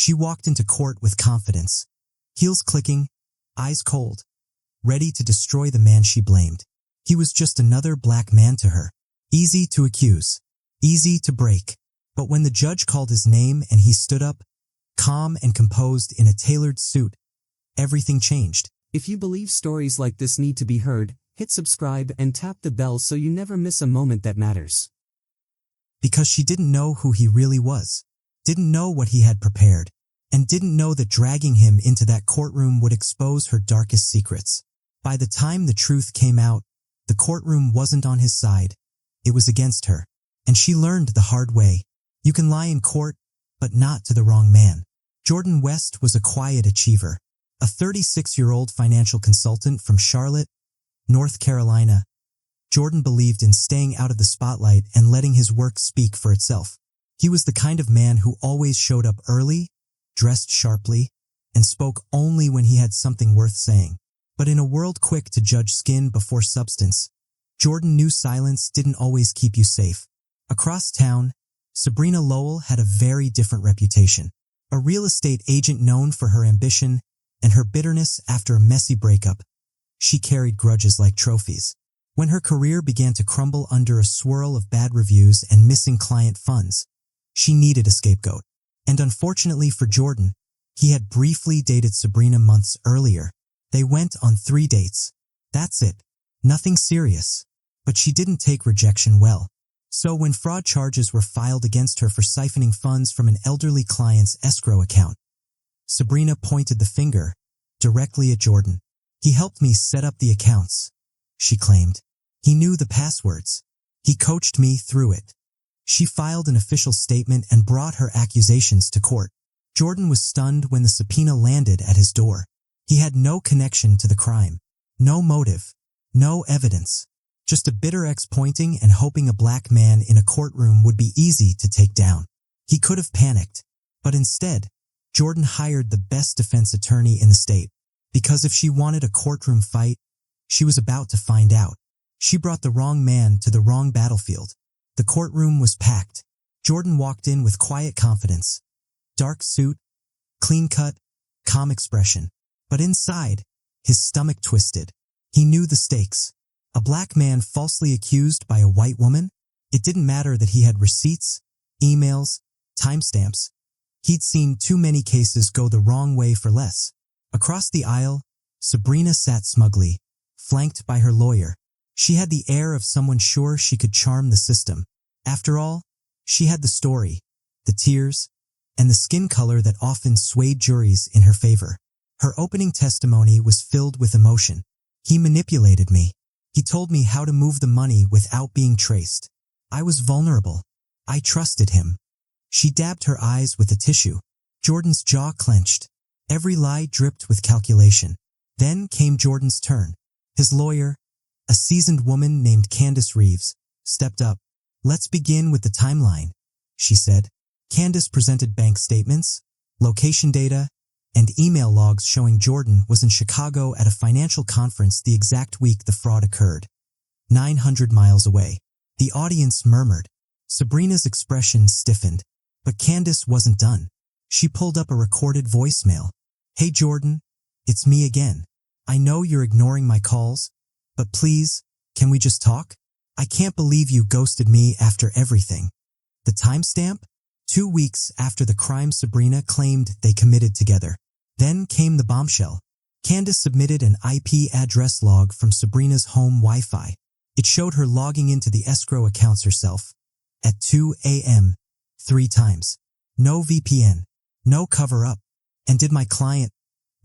She walked into court with confidence, heels clicking, eyes cold, ready to destroy the man she blamed. He was just another black man to her. Easy to accuse, easy to break. But when the judge called his name and he stood up, calm and composed in a tailored suit, everything changed. If you believe stories like this need to be heard, hit subscribe and tap the bell so you never miss a moment that matters. Because she didn't know who he really was, didn't know what he had prepared, and didn't know that dragging him into that courtroom would expose her darkest secrets. By the time the truth came out, the courtroom wasn't on his side, it was against her. And she learned the hard way. You can lie in court, but not to the wrong man. Jordan West was a quiet achiever, a 36-year-old financial consultant from Charlotte, North Carolina. Jordan believed in staying out of the spotlight and letting his work speak for itself. He was the kind of man who always showed up early, dressed sharply, and spoke only when he had something worth saying. But in a world quick to judge skin before substance, Jordan knew silence didn't always keep you safe. Across town, Sabrina Lowell had a very different reputation. A real estate agent known for her ambition and her bitterness after a messy breakup. She carried grudges like trophies. When her career began to crumble under a swirl of bad reviews and missing client funds, she needed a scapegoat. And unfortunately for Jordan, he had briefly dated Sabrina months earlier. They went on 3 dates. That's it. Nothing serious. But she didn't take rejection well. So when fraud charges were filed against her for siphoning funds from an elderly client's escrow account, Sabrina pointed the finger directly at Jordan. He helped me set up the accounts, she claimed. He knew the passwords. He coached me through it. She filed an official statement and brought her accusations to court. Jordan was stunned when the subpoena landed at his door. He had no connection to the crime, no motive, no evidence. Just a bitter ex pointing and hoping a black man in a courtroom would be easy to take down. He could have panicked, but instead, Jordan hired the best defense attorney in the state. Because if she wanted a courtroom fight, she was about to find out. She brought the wrong man to the wrong battlefield. The courtroom was packed. Jordan walked in with quiet confidence. Dark suit, clean cut, calm expression. But inside, his stomach twisted. He knew the stakes. A black man falsely accused by a white woman? It didn't matter that he had receipts, emails, timestamps. He'd seen too many cases go the wrong way for less. Across the aisle, Sabrina sat smugly, flanked by her lawyer. She had the air of someone sure she could charm the system. After all, she had the story, the tears, and the skin color that often swayed juries in her favor. Her opening testimony was filled with emotion. He manipulated me. He told me how to move the money without being traced. I was vulnerable. I trusted him. She dabbed her eyes with a tissue. Jordan's jaw clenched. Every lie dripped with calculation. Then came Jordan's turn. His lawyer, a seasoned woman named Candace Reeves, stepped up. Let's begin with the timeline, she said. Candace presented bank statements, location data, and email logs showing Jordan was in Chicago at a financial conference the exact week the fraud occurred. 900 miles away. The audience murmured. Sabrina's expression stiffened. But Candace wasn't done. She pulled up a recorded voicemail. Hey Jordan, it's me again. I know you're ignoring my calls, but please, can we just talk? I can't believe you ghosted me after everything. The timestamp? 2 weeks after the crime Sabrina claimed they committed together. Then came the bombshell. Candace submitted an IP address log from Sabrina's home Wi-Fi. It showed her logging into the escrow accounts herself. At 2 a.m., 3 times. No VPN. No cover-up. And did my client,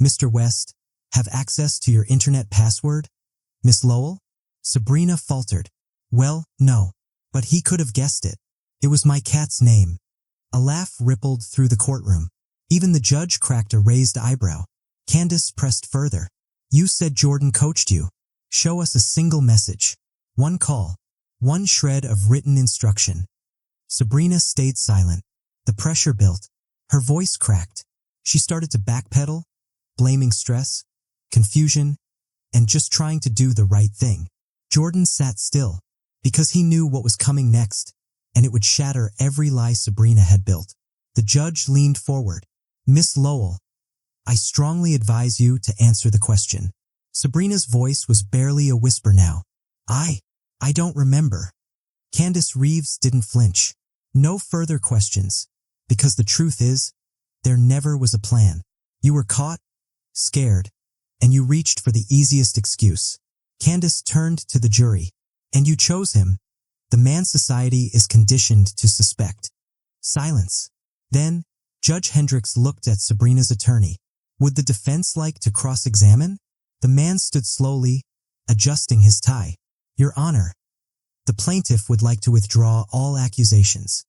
Mr. West, have access to your internet password? Miss Lowell? Sabrina faltered. Well, no. But he could have guessed it. It was my cat's name. A laugh rippled through the courtroom. Even the judge cracked a raised eyebrow. Candace pressed further. You said Jordan coached you. Show us a single message. One call. One shred of written instruction. Sabrina stayed silent. The pressure built. Her voice cracked. She started to backpedal, blaming stress, confusion, and just trying to do the right thing. Jordan sat still, because he knew what was coming next, and it would shatter every lie Sabrina had built. The judge leaned forward. Miss Lowell, I strongly advise you to answer the question. Sabrina's voice was barely a whisper now. I don't remember. Candace Reeves didn't flinch. No further questions, because the truth is, there never was a plan. You were caught, scared, and you reached for the easiest excuse. Candace turned to the jury. And you chose him. The man society is conditioned to suspect. Silence. Then, Judge Hendricks looked at Sabrina's attorney. Would the defense like to cross-examine? The man stood slowly, adjusting his tie. Your Honor, the plaintiff would like to withdraw all accusations.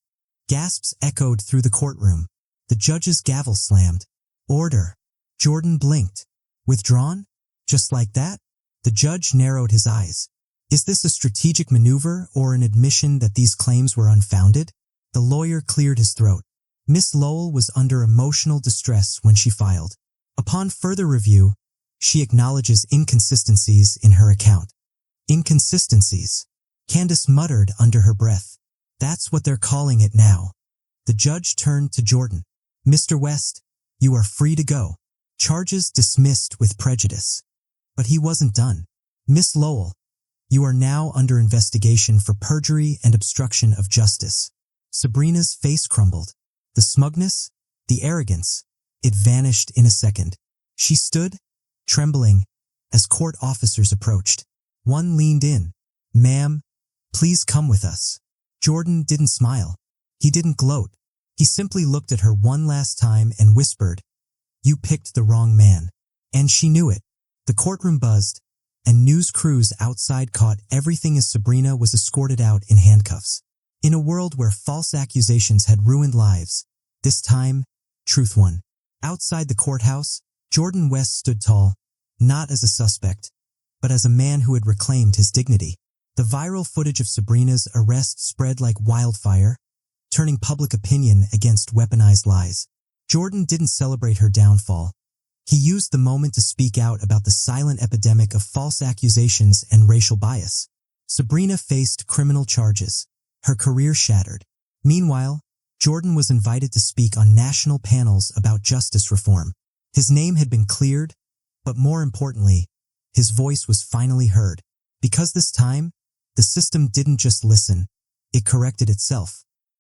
Gasps echoed through the courtroom. The judge's gavel slammed. Order. Jordan blinked. Withdrawn? Just like that? The judge narrowed his eyes. Is this a strategic maneuver or an admission that these claims were unfounded? The lawyer cleared his throat. Miss Lowell was under emotional distress when she filed. Upon further review, she acknowledges inconsistencies in her account. Inconsistencies. Candace muttered under her breath. That's what they're calling it now. The judge turned to Jordan. Mr. West, you are free to go. Charges dismissed with prejudice. But he wasn't done. Miss Lowell, you are now under investigation for perjury and obstruction of justice. Sabrina's face crumbled. The smugness, the arrogance, it vanished in a second. She stood, trembling, as court officers approached. One leaned in. Ma'am, please come with us. Jordan didn't smile. He didn't gloat. He simply looked at her one last time and whispered, You picked the wrong man. And she knew it. The courtroom buzzed, and news crews outside caught everything as Sabrina was escorted out in handcuffs. In a world where false accusations had ruined lives, this time, truth won. Outside the courthouse, Jordan West stood tall, not as a suspect, but as a man who had reclaimed his dignity. The viral footage of Sabrina's arrest spread like wildfire, turning public opinion against weaponized lies. Jordan didn't celebrate her downfall. He used the moment to speak out about the silent epidemic of false accusations and racial bias. Sabrina faced criminal charges, her career shattered. Meanwhile, Jordan was invited to speak on national panels about justice reform. His name had been cleared, but more importantly, his voice was finally heard. Because this time, the system didn't just listen, it corrected itself.